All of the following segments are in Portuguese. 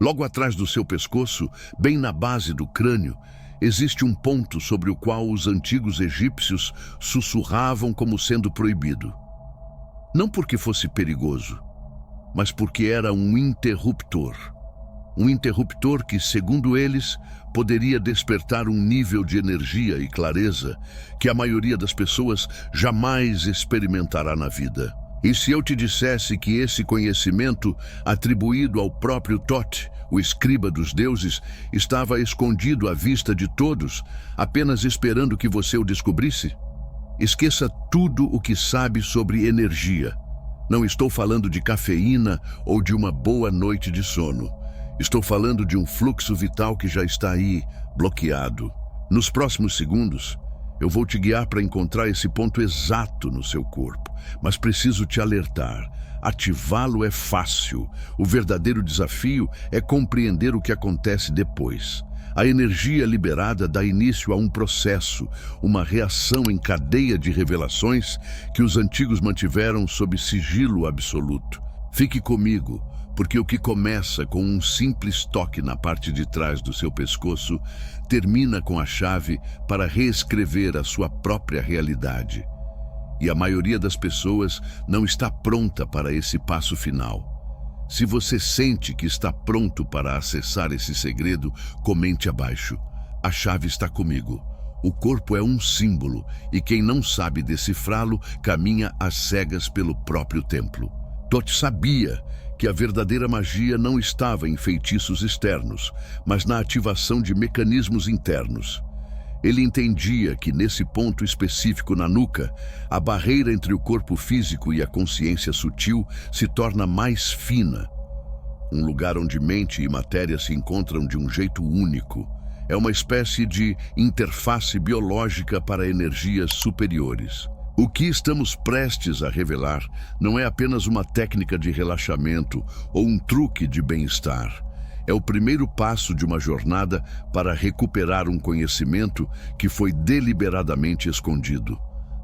Logo atrás do seu pescoço, bem na base do crânio, existe um ponto sobre o qual os antigos egípcios sussurravam como sendo proibido. Não porque fosse perigoso, mas porque era um interruptor. Um interruptor que, segundo eles, poderia despertar um nível de energia e clareza que a maioria das pessoas jamais experimentará na vida. E se eu te dissesse que esse conhecimento, atribuído ao próprio Thoth, o escriba dos deuses, estava escondido à vista de todos, apenas esperando que você o descobrisse? Esqueça tudo o que sabe sobre energia. Não estou falando de cafeína ou de uma boa noite de sono. Estou falando de um fluxo vital que já está aí, bloqueado. Nos próximos segundos, eu vou te guiar para encontrar esse ponto exato no seu corpo, mas preciso te alertar. Ativá-lo é fácil. O verdadeiro desafio é compreender o que acontece depois. A energia liberada dá início a um processo, uma reação em cadeia de revelações que os antigos mantiveram sob sigilo absoluto. Fique comigo, porque o que começa com um simples toque na parte de trás do seu pescoço termina com a chave para reescrever a sua própria realidade. E a maioria das pessoas não está pronta para esse passo final. Se você sente que está pronto para acessar esse segredo, comente abaixo. A chave está comigo. O corpo é um símbolo, e quem não sabe decifrá-lo caminha às cegas pelo próprio templo. Thoth sabia que a verdadeira magia não estava em feitiços externos, mas na ativação de mecanismos internos. Ele entendia que nesse ponto específico na nuca, a barreira entre o corpo físico e a consciência sutil se torna mais fina. Um lugar onde mente e matéria se encontram de um jeito único. É uma espécie de interface biológica para energias superiores. O que estamos prestes a revelar não é apenas uma técnica de relaxamento ou um truque de bem-estar. É o primeiro passo de uma jornada para recuperar um conhecimento que foi deliberadamente escondido,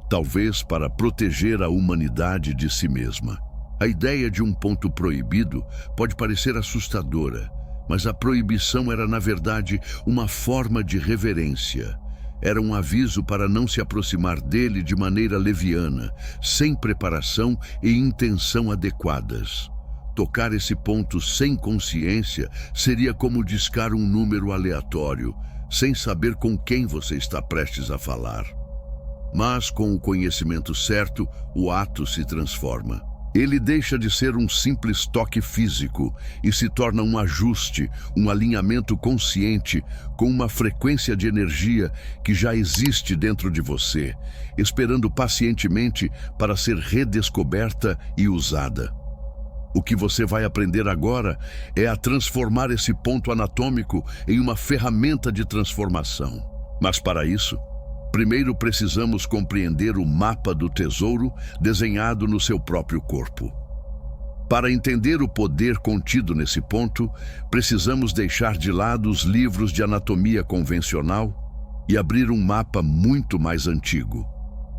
talvez para proteger a humanidade de si mesma. A ideia de um ponto proibido pode parecer assustadora, mas a proibição era, na verdade, uma forma de reverência. Era um aviso para não se aproximar dele de maneira leviana, sem preparação e intenção adequadas. Tocar esse ponto sem consciência seria como discar um número aleatório, sem saber com quem você está prestes a falar. Mas, com o conhecimento certo, o ato se transforma. Ele deixa de ser um simples toque físico e se torna um ajuste, um alinhamento consciente com uma frequência de energia que já existe dentro de você, esperando pacientemente para ser redescoberta e usada. O que você vai aprender agora é a transformar esse ponto anatômico em uma ferramenta de transformação. Mas para isso, primeiro precisamos compreender o mapa do tesouro desenhado no seu próprio corpo. Para entender o poder contido nesse ponto, precisamos deixar de lado os livros de anatomia convencional e abrir um mapa muito mais antigo.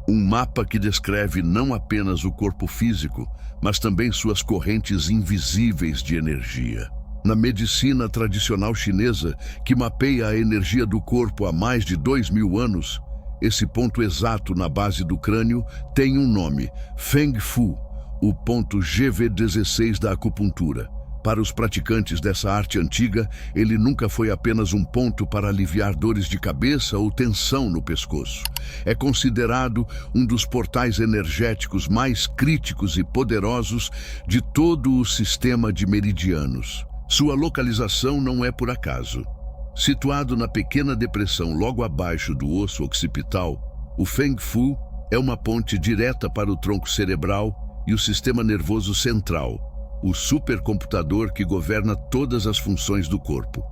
Um mapa que descreve não apenas o corpo físico, mas também suas correntes invisíveis de energia. Na medicina tradicional chinesa, que mapeia a energia do corpo há mais de 2000 anos, esse ponto exato na base do crânio tem um nome, Feng Fu, o ponto GV16 da acupuntura. Para os praticantes dessa arte antiga, ele nunca foi apenas um ponto para aliviar dores de cabeça ou tensão no pescoço. É considerado um dos portais energéticos mais críticos e poderosos de todo o sistema de meridianos. Sua localização não é por acaso. Situado na pequena depressão logo abaixo do osso occipital, o Feng Fu é uma ponte direta para o tronco cerebral e o sistema nervoso central, o supercomputador que governa todas as funções do corpo.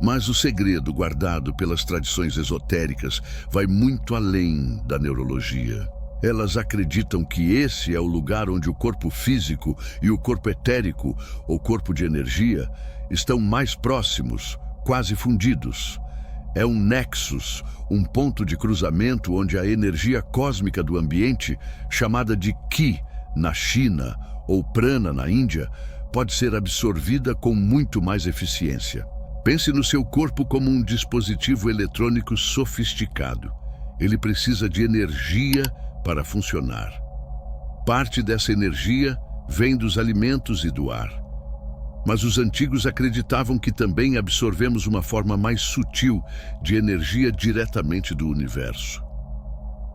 Mas o segredo guardado pelas tradições esotéricas vai muito além da neurologia. Elas acreditam que esse é o lugar onde o corpo físico e o corpo etérico, ou corpo de energia, estão mais próximos, quase fundidos. É um nexus, um ponto de cruzamento onde a energia cósmica do ambiente, chamada de Qi na China ou Prana na Índia, pode ser absorvida com muito mais eficiência. Pense no seu corpo como um dispositivo eletrônico sofisticado. Ele precisa de energia para funcionar. Parte dessa energia vem dos alimentos e do ar. Mas os antigos acreditavam que também absorvemos uma forma mais sutil de energia diretamente do universo.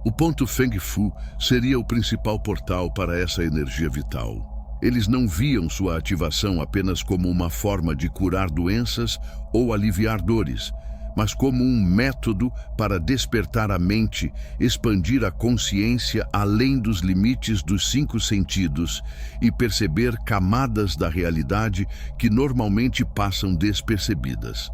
O ponto Feng Fu seria o principal portal para essa energia vital. Eles não viam sua ativação apenas como uma forma de curar doenças ou aliviar dores, mas como um método para despertar a mente, expandir a consciência além dos limites dos 5 sentidos e perceber camadas da realidade que normalmente passam despercebidas.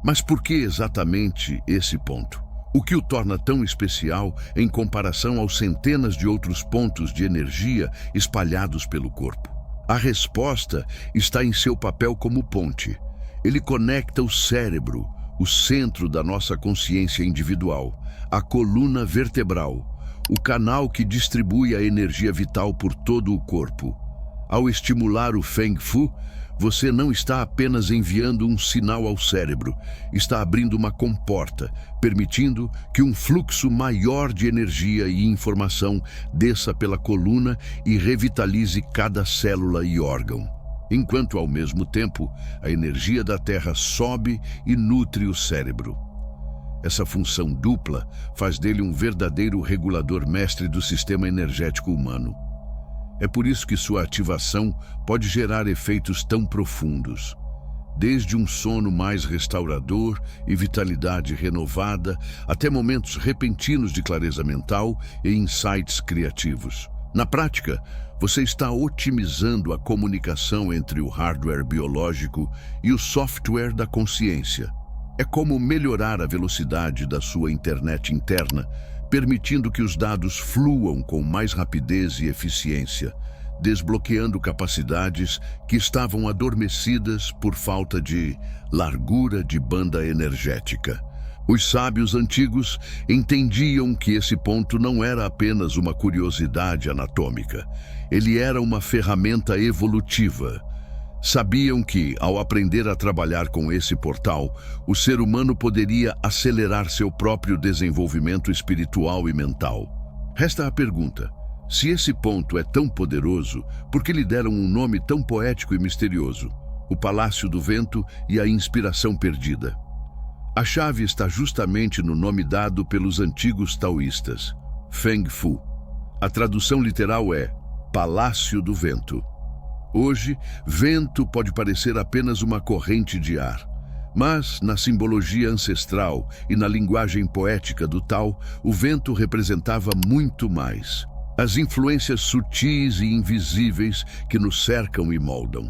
Mas por que exatamente esse ponto? O que o torna tão especial em comparação aos centenas de outros pontos de energia espalhados pelo corpo? A resposta está em seu papel como ponte. Ele conecta o cérebro, o centro da nossa consciência individual, a coluna vertebral, o canal que distribui a energia vital por todo o corpo. Ao estimular o Feng Fu, você não está apenas enviando um sinal ao cérebro, está abrindo uma comporta, permitindo que um fluxo maior de energia e informação desça pela coluna e revitalize cada célula e órgão. Enquanto, ao mesmo tempo, a energia da Terra sobe e nutre o cérebro. Essa função dupla faz dele um verdadeiro regulador mestre do sistema energético humano. É por isso que sua ativação pode gerar efeitos tão profundos, desde um sono mais restaurador e vitalidade renovada, até momentos repentinos de clareza mental e insights criativos. Na prática, você está otimizando a comunicação entre o hardware biológico e o software da consciência. É como melhorar a velocidade da sua internet interna, permitindo que os dados fluam com mais rapidez e eficiência, desbloqueando capacidades que estavam adormecidas por falta de largura de banda energética. Os sábios antigos entendiam que esse ponto não era apenas uma curiosidade anatômica, ele era uma ferramenta evolutiva. Sabiam que, ao aprender a trabalhar com esse portal, o ser humano poderia acelerar seu próprio desenvolvimento espiritual e mental. Resta a pergunta: se esse ponto é tão poderoso, por que lhe deram um nome tão poético e misterioso? O Palácio do Vento e a Inspiração Perdida. A chave está justamente no nome dado pelos antigos taoístas, Feng Fu. A tradução literal é Palácio do Vento. Hoje, vento pode parecer apenas uma corrente de ar, mas, na simbologia ancestral e na linguagem poética do Tao, o vento representava muito mais. As influências sutis e invisíveis que nos cercam e moldam.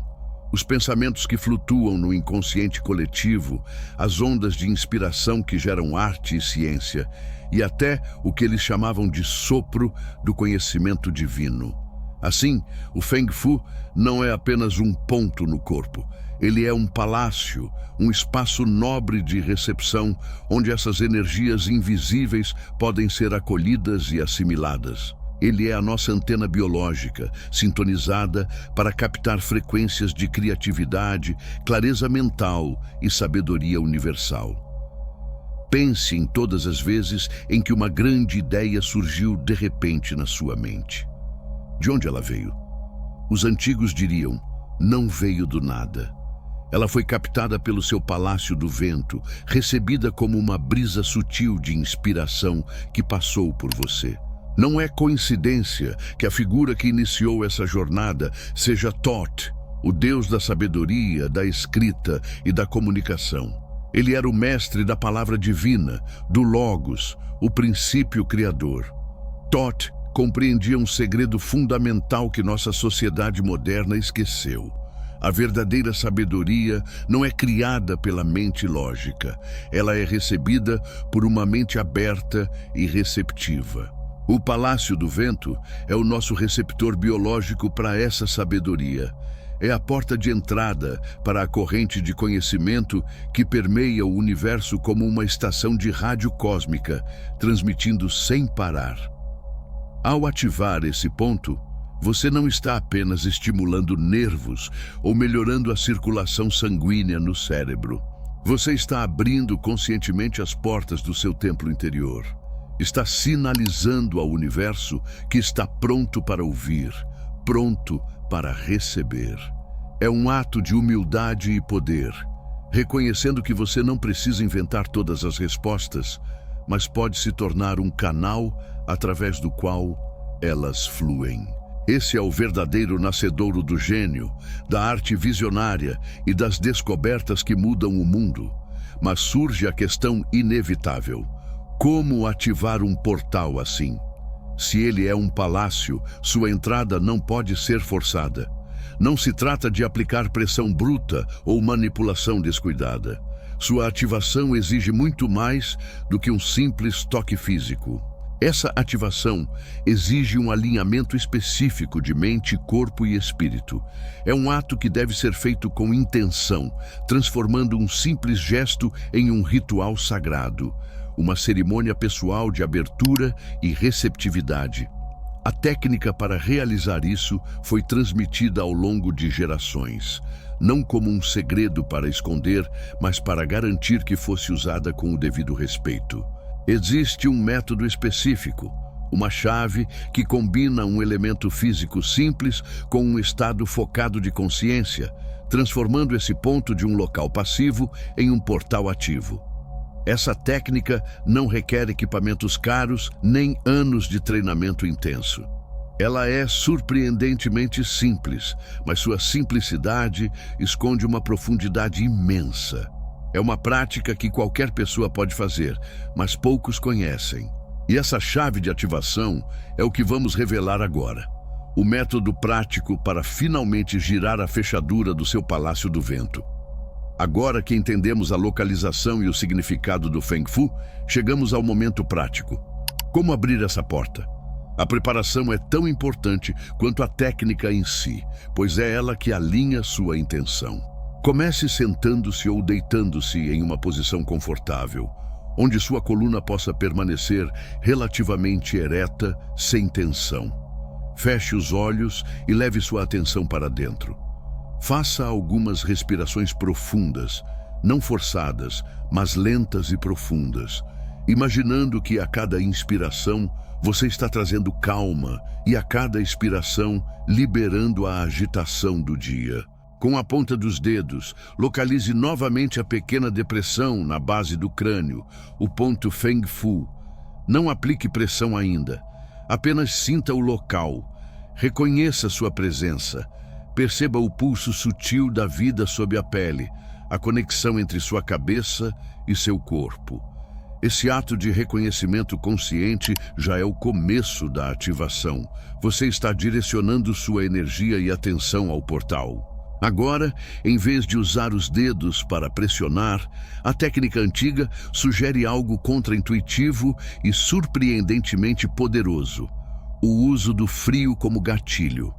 Os pensamentos que flutuam no inconsciente coletivo, as ondas de inspiração que geram arte e ciência, e até o que eles chamavam de sopro do conhecimento divino. Assim, o Feng Fu não é apenas um ponto no corpo. Ele é um palácio, um espaço nobre de recepção, onde essas energias invisíveis podem ser acolhidas e assimiladas. Ele é a nossa antena biológica, sintonizada para captar frequências de criatividade, clareza mental e sabedoria universal. Pense em todas as vezes em que uma grande ideia surgiu de repente na sua mente. De onde ela veio? Os antigos diriam, não veio do nada. Ela foi captada pelo seu Palácio do Vento, recebida como uma brisa sutil de inspiração que passou por você. Não é coincidência que a figura que iniciou essa jornada seja Thoth, o deus da sabedoria, da escrita e da comunicação. Ele era o mestre da palavra divina, do Logos, o princípio criador. Thoth compreendia um segredo fundamental que nossa sociedade moderna esqueceu. A verdadeira sabedoria não é criada pela mente lógica, ela é recebida por uma mente aberta e receptiva. O Palácio do Vento é o nosso receptor biológico para essa sabedoria. É a porta de entrada para a corrente de conhecimento que permeia o universo como uma estação de rádio cósmica, transmitindo sem parar. Ao ativar esse ponto, Você não está apenas estimulando nervos ou melhorando a circulação sanguínea no cérebro. Você está abrindo conscientemente as portas do seu templo interior. Está sinalizando ao universo que está pronto para ouvir, pronto para receber. É um ato de humildade e poder, reconhecendo que você não precisa inventar todas as respostas, mas pode se tornar um canal através do qual elas fluem. Esse é o verdadeiro nascedouro do gênio, da arte visionária e das descobertas que mudam o mundo. Mas surge a questão inevitável: como ativar um portal assim? Se ele é um palácio, sua entrada não pode ser forçada. Não se trata de aplicar pressão bruta ou manipulação descuidada. Sua ativação exige muito mais do que um simples toque físico. Essa ativação exige um alinhamento específico de mente, corpo e espírito. É um ato que deve ser feito com intenção, transformando um simples gesto em um ritual sagrado, uma cerimônia pessoal de abertura e receptividade. A técnica para realizar isso foi transmitida ao longo de gerações, não como um segredo para esconder, mas para garantir que fosse usada com o devido respeito. Existe um método específico, uma chave que combina um elemento físico simples com um estado focado de consciência, transformando esse ponto de um local passivo em um portal ativo. Essa técnica não requer equipamentos caros nem anos de treinamento intenso. Ela é surpreendentemente simples, mas sua simplicidade esconde uma profundidade imensa. É uma prática que qualquer pessoa pode fazer, mas poucos conhecem. E essa chave de ativação é o que vamos revelar agora. O método prático para finalmente girar a fechadura do seu Palácio do Vento. Agora que entendemos a localização e o significado do Feng Fu, chegamos ao momento prático. Como abrir essa porta? A preparação é tão importante quanto a técnica em si, pois é ela que alinha sua intenção. Comece sentando-se ou deitando-se em uma posição confortável, onde sua coluna possa permanecer relativamente ereta, sem tensão. Feche os olhos e leve sua atenção para dentro. Faça algumas respirações profundas, não forçadas, mas lentas e profundas, imaginando que a cada inspiração você está trazendo calma e a cada expiração liberando a agitação do dia. Com a ponta dos dedos, localize novamente a pequena depressão na base do crânio, o ponto Feng Fu. Não aplique pressão ainda, apenas sinta o local. Reconheça sua presença. Perceba o pulso sutil da vida sob a pele, a conexão entre sua cabeça e seu corpo. Esse ato de reconhecimento consciente já é o começo da ativação. Você está direcionando sua energia e atenção ao portal. Agora, em vez de usar os dedos para pressionar, a técnica antiga sugere algo contraintuitivo e surpreendentemente poderoso: o uso do frio como gatilho.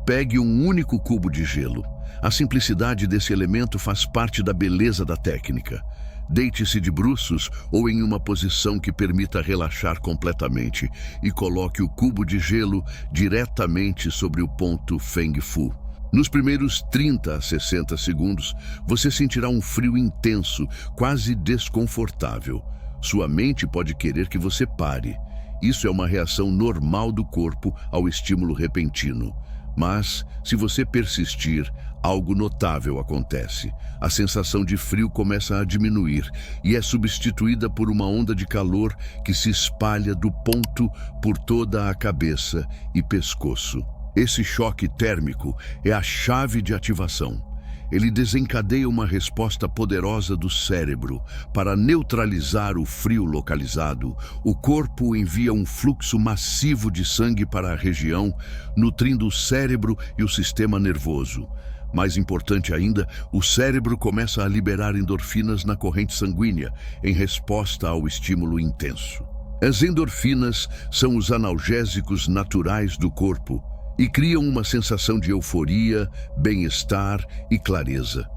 Pegue um único cubo de gelo. A simplicidade desse elemento faz parte da beleza da técnica. Deite-se de bruços ou em uma posição que permita relaxar completamente e coloque o cubo de gelo diretamente sobre o ponto Feng Fu. Nos primeiros 30 a 60 segundos, você sentirá um frio intenso, quase desconfortável. Sua mente pode querer que você pare. Isso é uma reação normal do corpo ao estímulo repentino. Mas, se você persistir, algo notável acontece. A sensação de frio começa a diminuir e é substituída por uma onda de calor que se espalha do ponto por toda a cabeça e pescoço. Esse choque térmico é a chave de ativação. Ele desencadeia uma resposta poderosa do cérebro. Para neutralizar o frio localizado, o corpo envia um fluxo massivo de sangue para a região, nutrindo o cérebro e o sistema nervoso. Mais importante ainda, o cérebro começa a liberar endorfinas na corrente sanguínea, em resposta ao estímulo intenso. As endorfinas são os analgésicos naturais do corpo e criam uma sensação de euforia, bem-estar e clareza.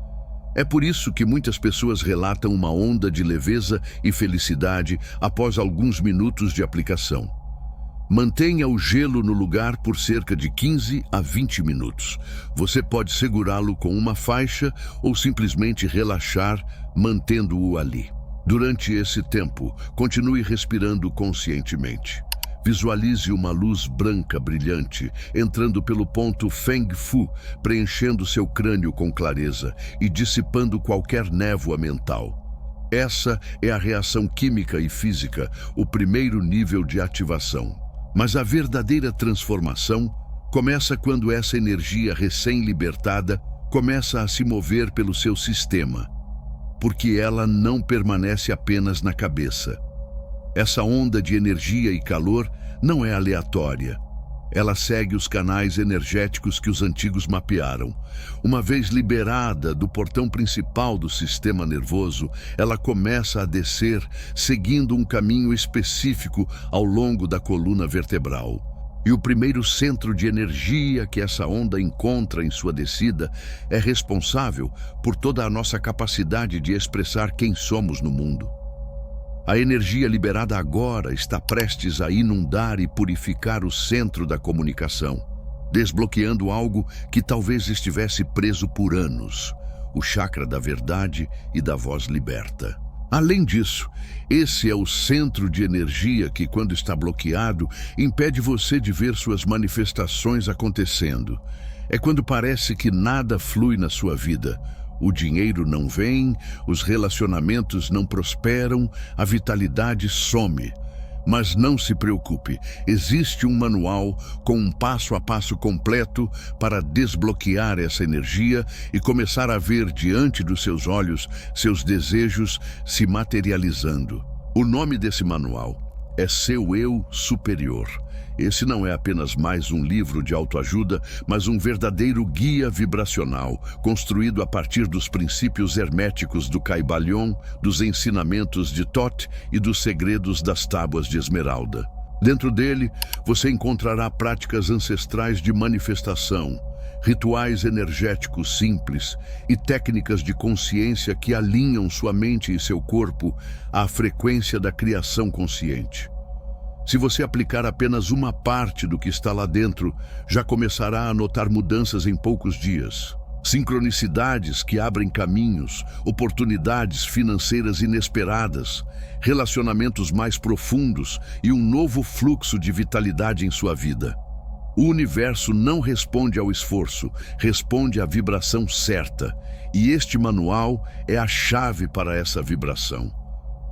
É por isso que muitas pessoas relatam uma onda de leveza e felicidade após alguns minutos de aplicação. Mantenha o gelo no lugar por cerca de 15 a 20 minutos. Você pode segurá-lo com uma faixa ou simplesmente relaxar, mantendo-o ali. Durante esse tempo, continue respirando conscientemente. Visualize uma luz branca brilhante entrando pelo ponto Feng Fu, preenchendo seu crânio com clareza e dissipando qualquer névoa mental. Essa é a reação química e física, o primeiro nível de ativação. Mas a verdadeira transformação começa quando essa energia recém-libertada começa a se mover pelo seu sistema, porque ela não permanece apenas na cabeça. Essa onda de energia e calor não é aleatória. Ela segue os canais energéticos que os antigos mapearam. Uma vez liberada do portão principal do sistema nervoso, ela começa a descer, seguindo um caminho específico ao longo da coluna vertebral. E o primeiro centro de energia que essa onda encontra em sua descida é responsável por toda a nossa capacidade de expressar quem somos no mundo. A energia liberada agora está prestes a inundar e purificar o centro da comunicação, desbloqueando algo que talvez estivesse preso por anos, o chakra da verdade e da voz liberta. Além disso, esse é o centro de energia que, quando está bloqueado, impede você de ver suas manifestações acontecendo. É quando parece que nada flui na sua vida. O dinheiro não vem, os relacionamentos não prosperam, a vitalidade some. Mas não se preocupe, existe um manual com um passo a passo completo para desbloquear essa energia e começar a ver diante dos seus olhos seus desejos se materializando. O nome desse manual é Seu Eu Superior. Esse não é apenas mais um livro de autoajuda, mas um verdadeiro guia vibracional, construído a partir dos princípios herméticos do Kybalion, dos ensinamentos de Thoth e dos segredos das tábuas de esmeralda. Dentro dele, você encontrará práticas ancestrais de manifestação, rituais energéticos simples e técnicas de consciência que alinham sua mente e seu corpo à frequência da criação consciente. Se você aplicar apenas uma parte do que está lá dentro, já começará a notar mudanças em poucos dias. Sincronicidades que abrem caminhos, oportunidades financeiras inesperadas, relacionamentos mais profundos e um novo fluxo de vitalidade em sua vida. O universo não responde ao esforço, responde à vibração certa. E este manual é a chave para essa vibração.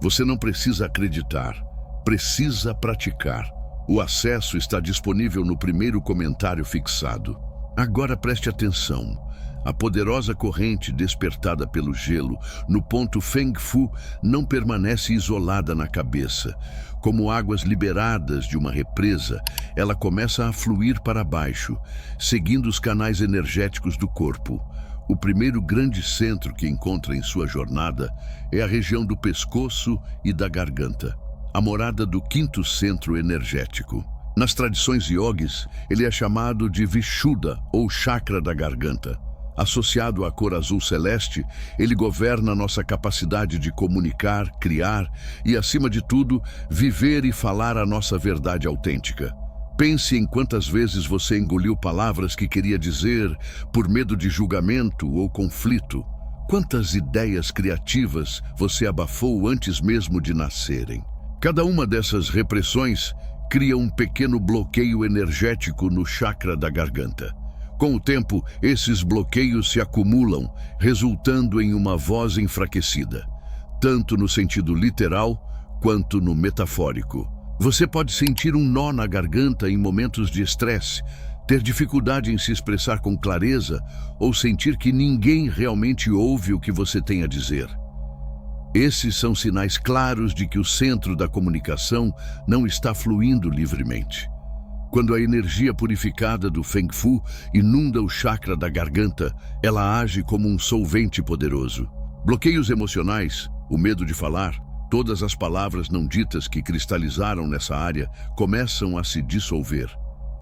Você não precisa acreditar. Precisa praticar. O acesso está disponível no primeiro comentário fixado. Agora preste atenção. A poderosa corrente despertada pelo gelo no ponto Feng Fu não permanece isolada na cabeça. Como águas liberadas de uma represa, ela começa a fluir para baixo, seguindo os canais energéticos do corpo. O primeiro grande centro que encontra em sua jornada é a região do pescoço e da garganta, a morada do quinto centro energético. Nas tradições yogis, ele é chamado de Vishuddha, ou chakra da garganta. Associado à cor azul celeste, ele governa nossa capacidade de comunicar, criar e, acima de tudo, viver e falar a nossa verdade autêntica. Pense em quantas vezes você engoliu palavras que queria dizer por medo de julgamento ou conflito. Quantas ideias criativas você abafou antes mesmo de nascerem. Cada uma dessas repressões cria um pequeno bloqueio energético no chakra da garganta. Com o tempo, esses bloqueios se acumulam, resultando em uma voz enfraquecida, tanto no sentido literal quanto no metafórico. Você pode sentir um nó na garganta em momentos de estresse, ter dificuldade em se expressar com clareza ou sentir que ninguém realmente ouve o que você tem a dizer. Esses são sinais claros de que o centro da comunicação não está fluindo livremente. Quando a energia purificada do Feng Fu inunda o chakra da garganta, ela age como um solvente poderoso. Bloqueios emocionais, o medo de falar, todas as palavras não ditas que cristalizaram nessa área começam a se dissolver.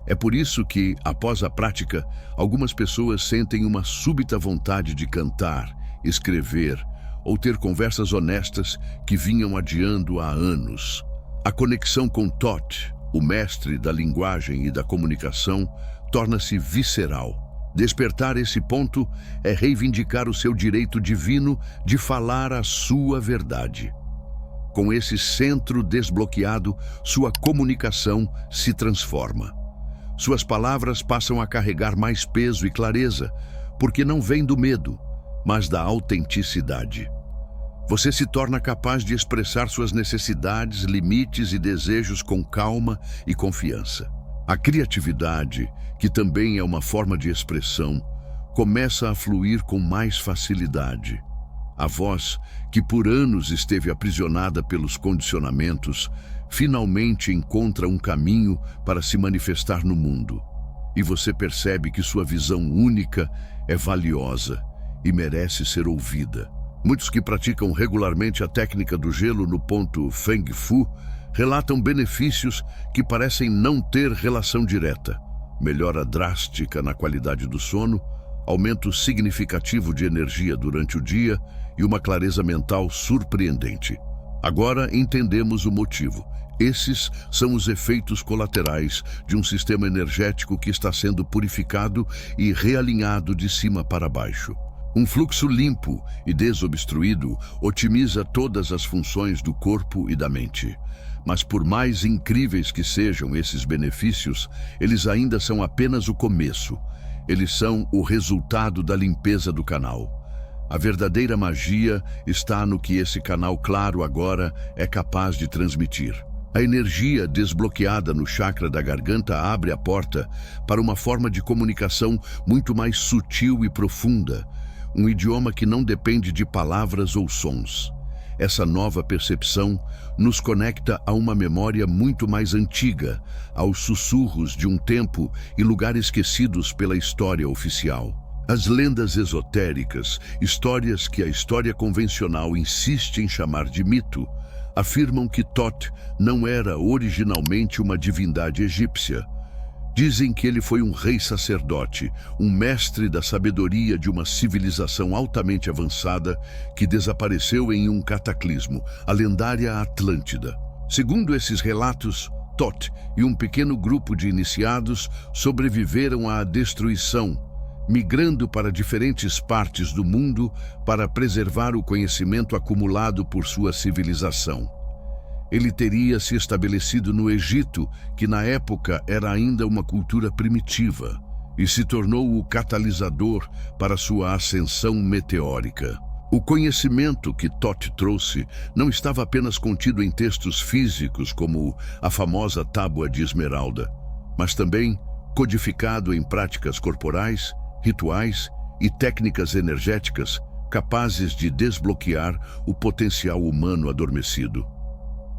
É por isso que, após a prática, algumas pessoas sentem uma súbita vontade de cantar, escrever ou ter conversas honestas que vinham adiando há anos. A conexão com Thoth, o mestre da linguagem e da comunicação, torna-se visceral. Despertar esse ponto é reivindicar o seu direito divino de falar a sua verdade. Com esse centro desbloqueado, sua comunicação se transforma. Suas palavras passam a carregar mais peso e clareza, porque não vêm do medo, mas da autenticidade. Você se torna capaz de expressar suas necessidades, limites e desejos com calma e confiança. A criatividade, que também é uma forma de expressão, começa a fluir com mais facilidade. A voz, que por anos esteve aprisionada pelos condicionamentos, finalmente encontra um caminho para se manifestar no mundo. E você percebe que sua visão única é valiosa e merece ser ouvida. Muitos que praticam regularmente a técnica do gelo no ponto Feng Fu relatam benefícios que parecem não ter relação direta. Melhora drástica na qualidade do sono, aumento significativo de energia durante o dia e uma clareza mental surpreendente. Agora entendemos o motivo. Esses são os efeitos colaterais de um sistema energético que está sendo purificado e realinhado de cima para baixo. Um fluxo limpo e desobstruído otimiza todas as funções do corpo e da mente. Mas por mais incríveis que sejam esses benefícios, eles ainda são apenas o começo. Eles são o resultado da limpeza do canal. A verdadeira magia está no que esse canal claro agora é capaz de transmitir. A energia desbloqueada no chakra da garganta abre a porta para uma forma de comunicação muito mais sutil e profunda, um idioma que não depende de palavras ou sons. Essa nova percepção nos conecta a uma memória muito mais antiga, aos sussurros de um tempo e lugar esquecidos pela história oficial. As lendas esotéricas, histórias que a história convencional insiste em chamar de mito, afirmam que Thoth não era originalmente uma divindade egípcia. Dizem que ele foi um rei sacerdote, um mestre da sabedoria de uma civilização altamente avançada que desapareceu em um cataclismo, a lendária Atlântida. Segundo esses relatos, Thoth e um pequeno grupo de iniciados sobreviveram à destruição, migrando para diferentes partes do mundo para preservar o conhecimento acumulado por sua civilização. Ele teria se estabelecido no Egito, que na época era ainda uma cultura primitiva, e se tornou o catalisador para sua ascensão meteórica. O conhecimento que Thoth trouxe não estava apenas contido em textos físicos como a famosa Tábua de Esmeralda, mas também codificado em práticas corporais, rituais e técnicas energéticas capazes de desbloquear o potencial humano adormecido.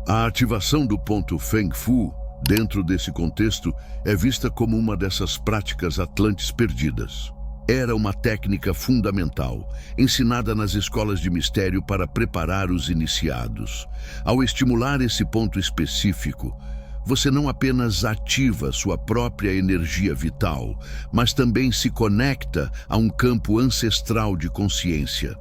A ativação do ponto Feng Fu, dentro desse contexto, é vista como uma dessas práticas atlantes perdidas. Era uma técnica fundamental, ensinada nas escolas de mistério para preparar os iniciados. Ao estimular esse ponto específico, você não apenas ativa sua própria energia vital, mas também se conecta a um campo ancestral de consciência.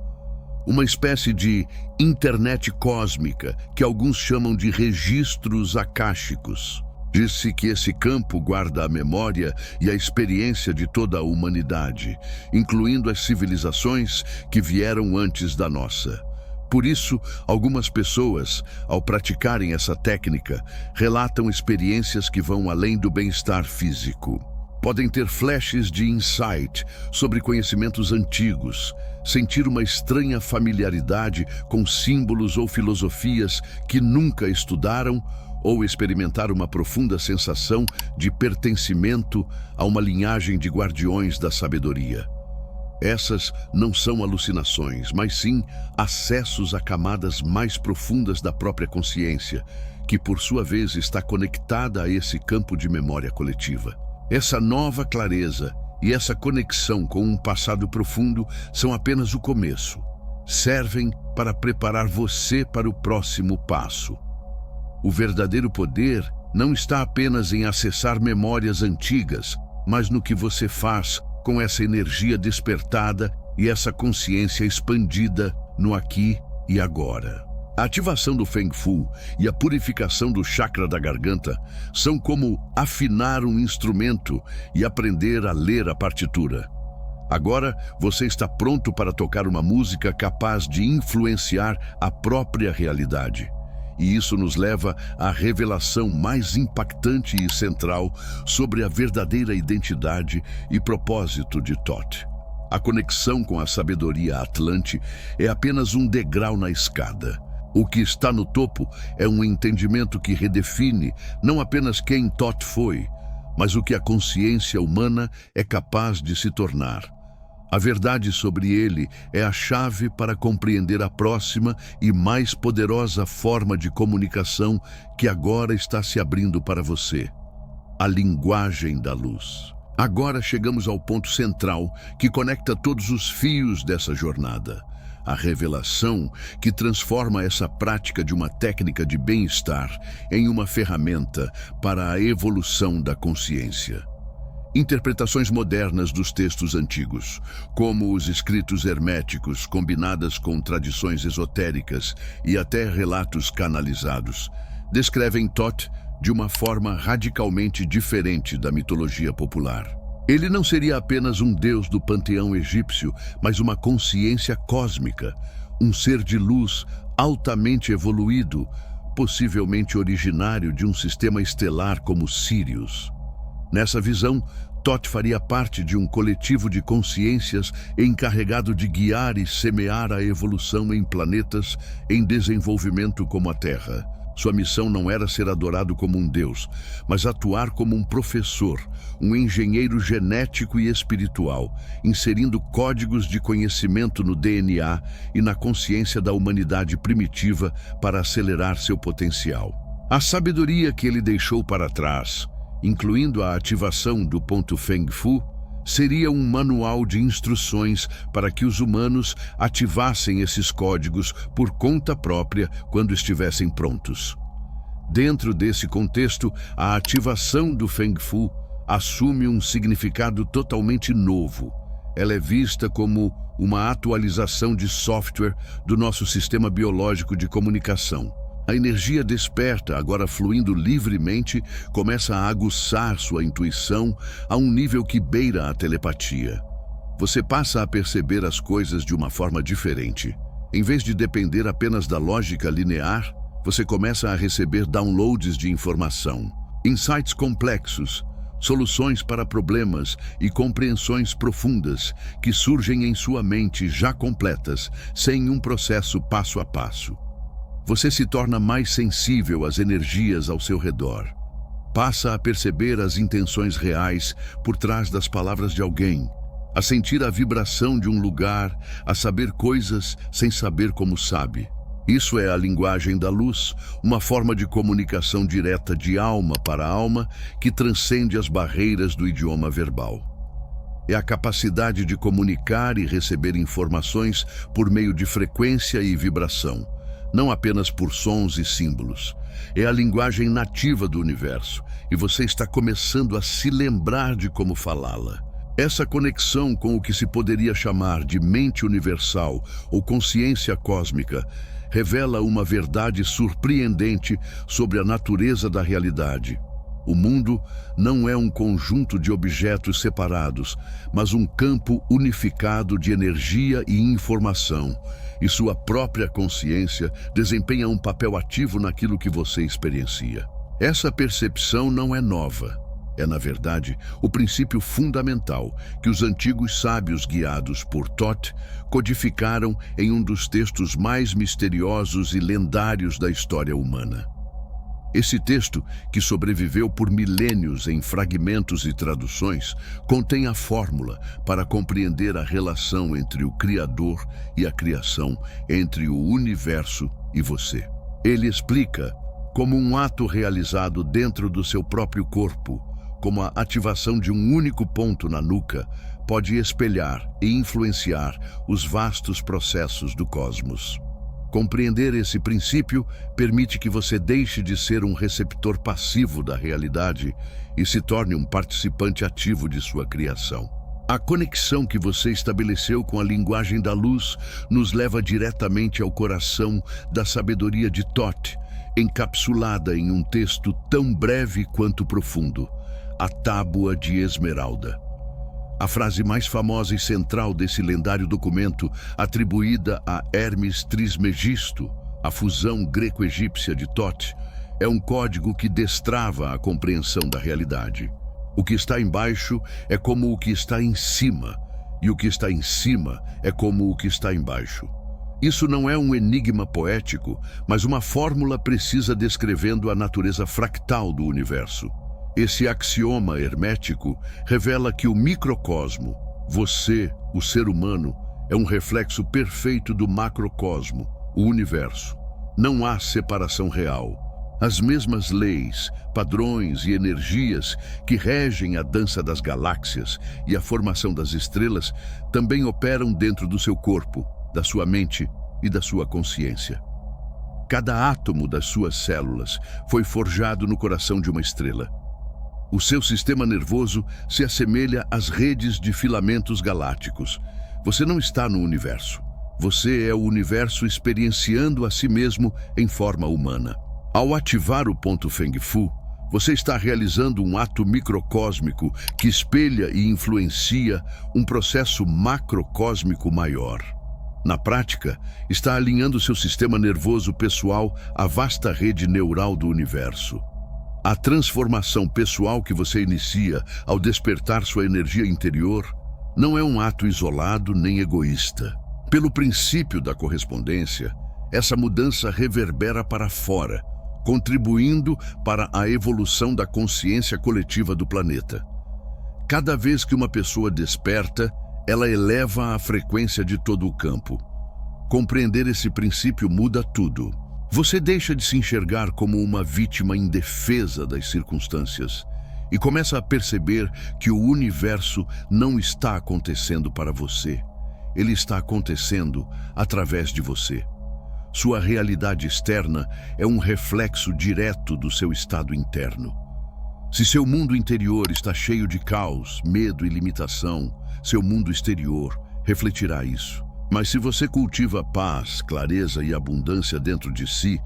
Uma espécie de internet cósmica que alguns chamam de registros akáshicos. Diz-se que esse campo guarda a memória e a experiência de toda a humanidade, incluindo as civilizações que vieram antes da nossa. Por isso, algumas pessoas, ao praticarem essa técnica, relatam experiências que vão além do bem-estar físico. Podem ter flashes de insight sobre conhecimentos antigos, sentir uma estranha familiaridade com símbolos ou filosofias que nunca estudaram, ou experimentar uma profunda sensação de pertencimento a uma linhagem de guardiões da sabedoria. Essas não são alucinações, mas sim acessos a camadas mais profundas da própria consciência, que por sua vez está conectada a esse campo de memória coletiva. Essa nova clareza e essa conexão com um passado profundo são apenas o começo. Servem para preparar você para o próximo passo. O verdadeiro poder não está apenas em acessar memórias antigas, mas no que você faz com essa energia despertada e essa consciência expandida no aqui e agora. A ativação do Feng Fu e a purificação do chakra da garganta são como afinar um instrumento e aprender a ler a partitura. Agora você está pronto para tocar uma música capaz de influenciar a própria realidade. E isso nos leva à revelação mais impactante e central sobre a verdadeira identidade e propósito de Thoth. A conexão com a sabedoria Atlante é apenas um degrau na escada. O que está no topo é um entendimento que redefine não apenas quem Thoth foi, mas o que a consciência humana é capaz de se tornar. A verdade sobre ele é a chave para compreender a próxima e mais poderosa forma de comunicação que agora está se abrindo para você: a linguagem da luz. Agora chegamos ao ponto central que conecta todos os fios dessa jornada: a revelação que transforma essa prática de uma técnica de bem-estar em uma ferramenta para a evolução da consciência. Interpretações modernas dos textos antigos, como os escritos herméticos combinadas com tradições esotéricas e até relatos canalizados, descrevem Thoth de uma forma radicalmente diferente da mitologia popular. Ele não seria apenas um deus do panteão egípcio, mas uma consciência cósmica, um ser de luz altamente evoluído, possivelmente originário de um sistema estelar como Sirius. Nessa visão, Thoth faria parte de um coletivo de consciências encarregado de guiar e semear a evolução em planetas em desenvolvimento como a Terra. Sua missão não era ser adorado como um deus, mas atuar como um professor, um engenheiro genético e espiritual, inserindo códigos de conhecimento no DNA e na consciência da humanidade primitiva para acelerar seu potencial. A sabedoria que ele deixou para trás, incluindo a ativação do ponto Feng Fu, seria um manual de instruções para que os humanos ativassem esses códigos por conta própria quando estivessem prontos. Dentro desse contexto, a ativação do Feng Fu assume um significado totalmente novo. Ela é vista como uma atualização de software do nosso sistema biológico de comunicação. A energia desperta, agora fluindo livremente, começa a aguçar sua intuição a um nível que beira a telepatia. Você passa a perceber as coisas de uma forma diferente. Em vez de depender apenas da lógica linear, você começa a receber downloads de informação, insights complexos, soluções para problemas e compreensões profundas que surgem em sua mente já completas, sem um processo passo a passo. Você se torna mais sensível às energias ao seu redor. Passa a perceber as intenções reais por trás das palavras de alguém, a sentir a vibração de um lugar, a saber coisas sem saber como sabe. Isso é a linguagem da luz, uma forma de comunicação direta de alma para alma que transcende as barreiras do idioma verbal. É a capacidade de comunicar e receber informações por meio de frequência e vibração, não apenas por sons e símbolos. É a linguagem nativa do universo, e você está começando a se lembrar de como falá-la. Essa conexão com o que se poderia chamar de mente universal ou consciência cósmica revela uma verdade surpreendente sobre a natureza da realidade. O mundo não é um conjunto de objetos separados, mas um campo unificado de energia e informação, e sua própria consciência desempenha um papel ativo naquilo que você experiencia. Essa percepção não é nova. É, na verdade, o princípio fundamental que os antigos sábios guiados por Thoth codificaram em um dos textos mais misteriosos e lendários da história humana. Esse texto, que sobreviveu por milênios em fragmentos e traduções, contém a fórmula para compreender a relação entre o Criador e a criação, entre o universo e você. Ele explica como um ato realizado dentro do seu próprio corpo, como a ativação de um único ponto na nuca, pode espelhar e influenciar os vastos processos do cosmos. Compreender esse princípio permite que você deixe de ser um receptor passivo da realidade e se torne um participante ativo de sua criação. A conexão que você estabeleceu com a linguagem da luz nos leva diretamente ao coração da sabedoria de Thoth, encapsulada em um texto tão breve quanto profundo, a Tábua de Esmeralda. A frase mais famosa e central desse lendário documento, atribuída a Hermes Trismegisto, a fusão greco-egípcia de Thoth, é um código que destrava a compreensão da realidade. O que está embaixo é como o que está em cima, e o que está em cima é como o que está embaixo. Isso não é um enigma poético, mas uma fórmula precisa descrevendo a natureza fractal do universo. Esse axioma hermético revela que o microcosmo, você, o ser humano, é um reflexo perfeito do macrocosmo, o universo. Não há separação real. As mesmas leis, padrões e energias que regem a dança das galáxias e a formação das estrelas também operam dentro do seu corpo, da sua mente e da sua consciência. Cada átomo das suas células foi forjado no coração de uma estrela. O seu sistema nervoso se assemelha às redes de filamentos galácticos. Você não está no universo. Você é o universo experienciando a si mesmo em forma humana. Ao ativar o ponto Feng Fu, você está realizando um ato microcósmico que espelha e influencia um processo macrocósmico maior. Na prática, está alinhando seu sistema nervoso pessoal à vasta rede neural do universo. A transformação pessoal que você inicia ao despertar sua energia interior não é um ato isolado nem egoísta. Pelo princípio da correspondência, essa mudança reverbera para fora, contribuindo para a evolução da consciência coletiva do planeta. Cada vez que uma pessoa desperta, ela eleva a frequência de todo o campo. Compreender esse princípio muda tudo. Você deixa de se enxergar como uma vítima indefesa das circunstâncias e começa a perceber que o universo não está acontecendo para você. Ele está acontecendo através de você. Sua realidade externa é um reflexo direto do seu estado interno. Se seu mundo interior está cheio de caos, medo e limitação, seu mundo exterior refletirá isso. Mas se você cultiva paz, clareza e abundância dentro de si,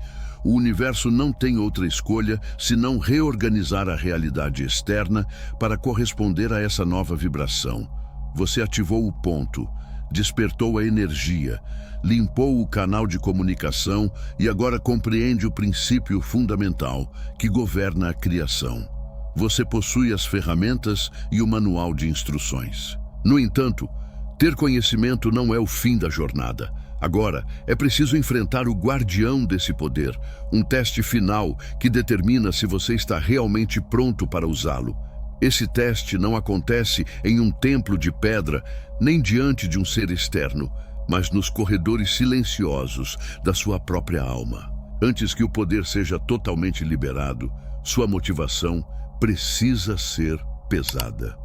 o universo não tem outra escolha senão reorganizar a realidade externa para corresponder a essa nova vibração. Você ativou o ponto, despertou a energia, limpou o canal de comunicação e agora compreende o princípio fundamental que governa a criação. Você possui as ferramentas e o manual de instruções. No entanto, ter conhecimento não é o fim da jornada. Agora, é preciso enfrentar o guardião desse poder, um teste final que determina se você está realmente pronto para usá-lo. Esse teste não acontece em um templo de pedra, nem diante de um ser externo, mas nos corredores silenciosos da sua própria alma. Antes que o poder seja totalmente liberado, sua motivação precisa ser pesada.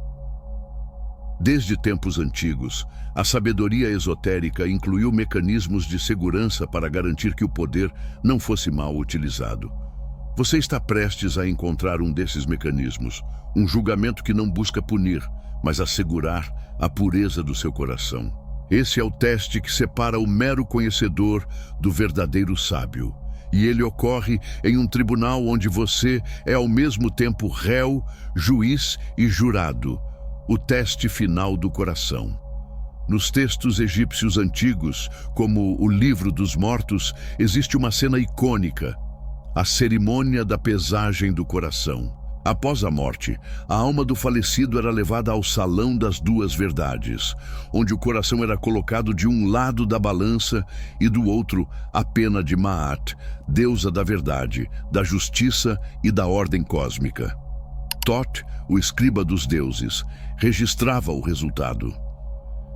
Desde tempos antigos, a sabedoria esotérica incluiu mecanismos de segurança para garantir que o poder não fosse mal utilizado. Você está prestes a encontrar um desses mecanismos, um julgamento que não busca punir, mas assegurar a pureza do seu coração. Esse é o teste que separa o mero conhecedor do verdadeiro sábio. E ele ocorre em um tribunal onde você é ao mesmo tempo réu, juiz e jurado. O teste final do coração. Nos textos egípcios antigos, como o Livro dos Mortos, existe uma cena icônica, a cerimônia da pesagem do coração. Após a morte, a alma do falecido era levada ao Salão das Duas Verdades, onde o coração era colocado de um lado da balança e do outro a pena de Maat, deusa da verdade, da justiça e da ordem cósmica. Thoth, o escriba dos deuses, registrava o resultado.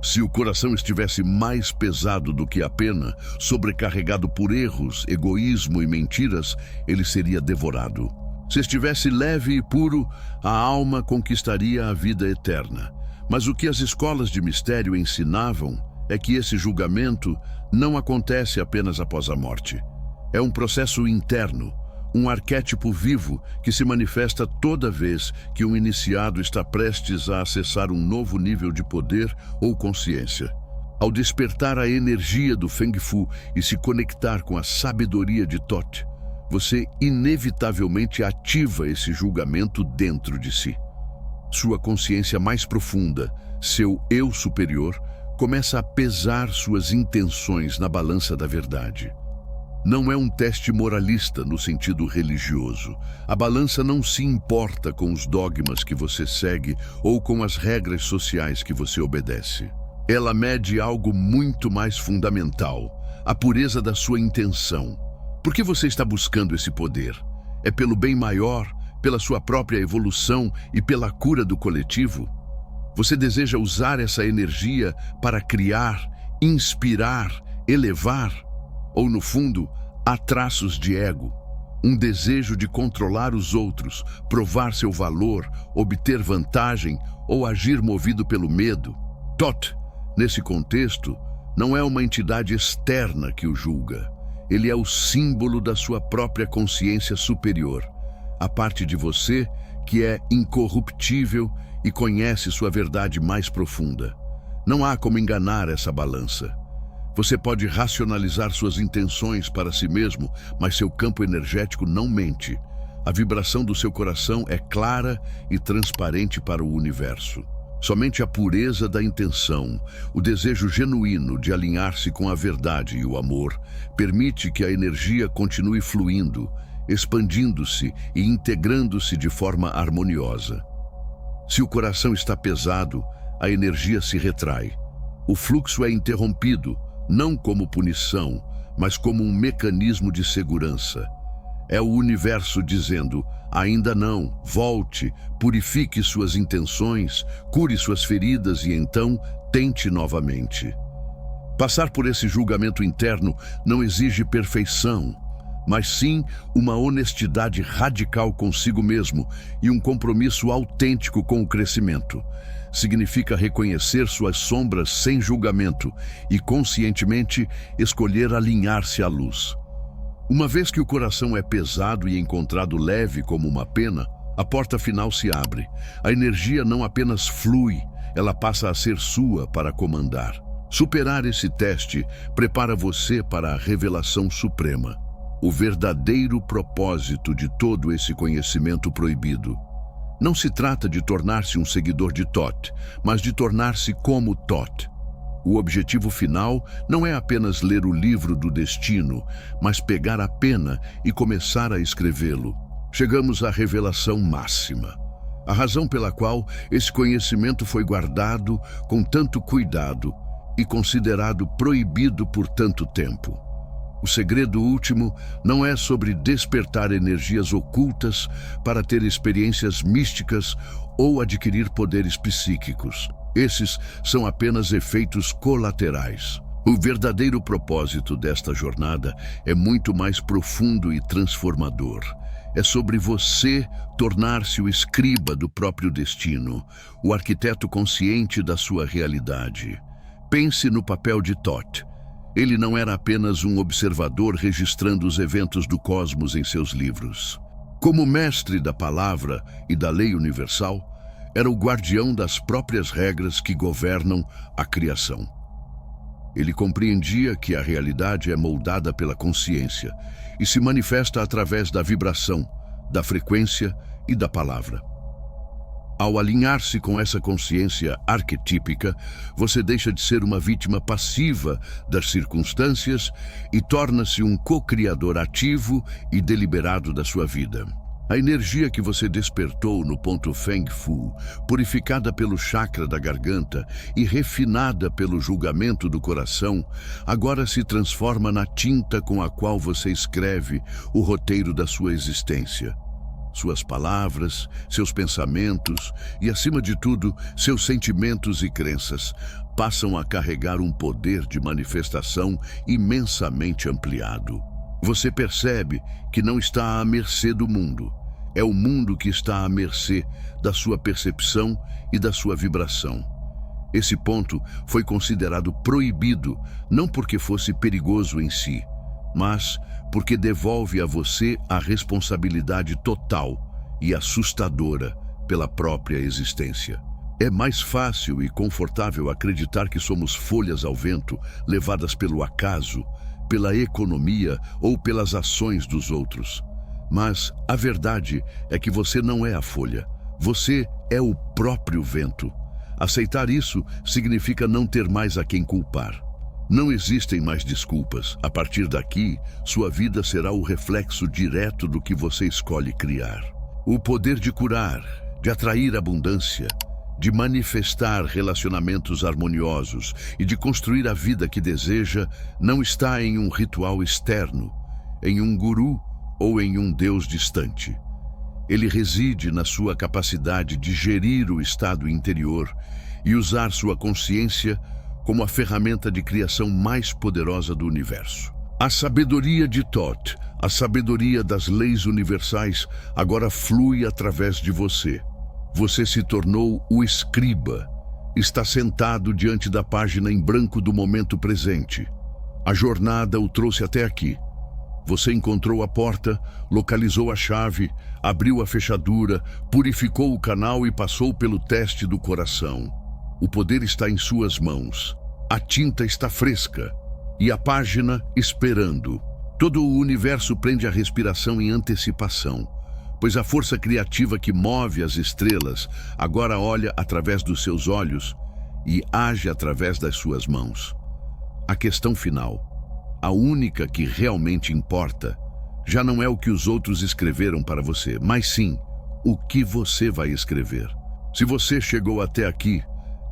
Se o coração estivesse mais pesado do que a pena, sobrecarregado por erros, egoísmo e mentiras, ele seria devorado. Se estivesse leve e puro, a alma conquistaria a vida eterna. Mas o que as escolas de mistério ensinavam é que esse julgamento não acontece apenas após a morte. É um processo interno, um arquétipo vivo que se manifesta toda vez que um iniciado está prestes a acessar um novo nível de poder ou consciência. Ao despertar a energia do Feng Fu e se conectar com a sabedoria de Thoth, você inevitavelmente ativa esse julgamento dentro de si. Sua consciência mais profunda, seu eu superior, começa a pesar suas intenções na balança da verdade. Não é um teste moralista no sentido religioso. A balança não se importa com os dogmas que você segue ou com as regras sociais que você obedece. Ela mede algo muito mais fundamental, a pureza da sua intenção. Por que você está buscando esse poder? É pelo bem maior, pela sua própria evolução e pela cura do coletivo? Você deseja usar essa energia para criar, inspirar, elevar? Ou, no fundo, há traços de ego, um desejo de controlar os outros, provar seu valor, obter vantagem ou agir movido pelo medo? Thoth, nesse contexto, não é uma entidade externa que o julga. Ele é o símbolo da sua própria consciência superior, a parte de você que é incorruptível e conhece sua verdade mais profunda. Não há como enganar essa balança. Você pode racionalizar suas intenções para si mesmo, mas seu campo energético não mente. A vibração do seu coração é clara e transparente para o universo. Somente a pureza da intenção, o desejo genuíno de alinhar-se com a verdade e o amor, permite que a energia continue fluindo, expandindo-se e integrando-se de forma harmoniosa. Se o coração está pesado, a energia se retrai. O fluxo é interrompido, não como punição, mas como um mecanismo de segurança. É o universo dizendo: ainda não, volte, purifique suas intenções, cure suas feridas e então tente novamente. Passar por esse julgamento interno não exige perfeição, mas sim uma honestidade radical consigo mesmo e um compromisso autêntico com o crescimento. Significa reconhecer suas sombras sem julgamento e conscientemente escolher alinhar-se à luz. Uma vez que o coração é pesado e encontrado leve como uma pena, a porta final se abre. A energia não apenas flui, ela passa a ser sua para comandar. Superar esse teste prepara você para a revelação suprema, o verdadeiro propósito de todo esse conhecimento proibido. Não se trata de tornar-se um seguidor de Thoth, mas de tornar-se como Thoth. O objetivo final não é apenas ler o livro do destino, mas pegar a pena e começar a escrevê-lo. Chegamos à revelação máxima. A razão pela qual esse conhecimento foi guardado com tanto cuidado e considerado proibido por tanto tempo. O segredo último não é sobre despertar energias ocultas para ter experiências místicas ou adquirir poderes psíquicos. Esses são apenas efeitos colaterais. O verdadeiro propósito desta jornada é muito mais profundo e transformador. É sobre você tornar-se o escriba do próprio destino, o arquiteto consciente da sua realidade. Pense no papel de Thoth. Ele não era apenas um observador registrando os eventos do cosmos em seus livros. Como mestre da palavra e da lei universal, era o guardião das próprias regras que governam a criação. Ele compreendia que a realidade é moldada pela consciência e se manifesta através da vibração, da frequência e da palavra. Ao alinhar-se com essa consciência arquetípica, você deixa de ser uma vítima passiva das circunstâncias e torna-se um co-criador ativo e deliberado da sua vida. A energia que você despertou no ponto Feng Fu, purificada pelo chakra da garganta e refinada pelo julgamento do coração, agora se transforma na tinta com a qual você escreve o roteiro da sua existência. Suas palavras, seus pensamentos e, acima de tudo, seus sentimentos e crenças passam a carregar um poder de manifestação imensamente ampliado. Você percebe que não está à mercê do mundo. É o mundo que está à mercê da sua percepção e da sua vibração. Esse ponto foi considerado proibido, não porque fosse perigoso em si, mas porque devolve a você a responsabilidade total e assustadora pela própria existência. É mais fácil e confortável acreditar que somos folhas ao vento, levadas pelo acaso, pela economia ou pelas ações dos outros. Mas a verdade é que você não é a folha, você é o próprio vento. Aceitar isso significa não ter mais a quem culpar. Não existem mais desculpas. A partir daqui, sua vida será o reflexo direto do que você escolhe criar. O poder de curar, de atrair abundância, de manifestar relacionamentos harmoniosos e de construir a vida que deseja não está em um ritual externo, em um guru ou em um Deus distante. Ele reside na sua capacidade de gerir o estado interior e usar sua consciência como a ferramenta de criação mais poderosa do universo. A sabedoria de Thoth, a sabedoria das leis universais, agora flui através de você. Você se tornou o escriba. Está sentado diante da página em branco do momento presente. A jornada o trouxe até aqui. Você encontrou a porta, localizou a chave, abriu a fechadura, purificou o canal e passou pelo teste do coração. O poder está em suas mãos. A tinta está fresca e a página esperando. Todo o universo prende a respiração em antecipação, pois a força criativa que move as estrelas agora olha através dos seus olhos e age através das suas mãos. A questão final, a única que realmente importa, já não é o que os outros escreveram para você, mas sim o que você vai escrever. Se você chegou até aqui,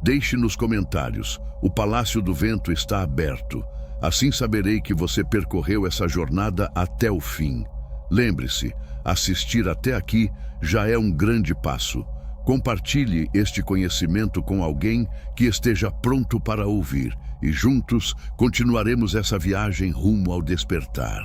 deixe nos comentários. O Palácio do Vento está aberto. Assim saberei que você percorreu essa jornada até o fim. Lembre-se, assistir até aqui já é um grande passo. Compartilhe este conhecimento com alguém que esteja pronto para ouvir e juntos continuaremos essa viagem rumo ao despertar.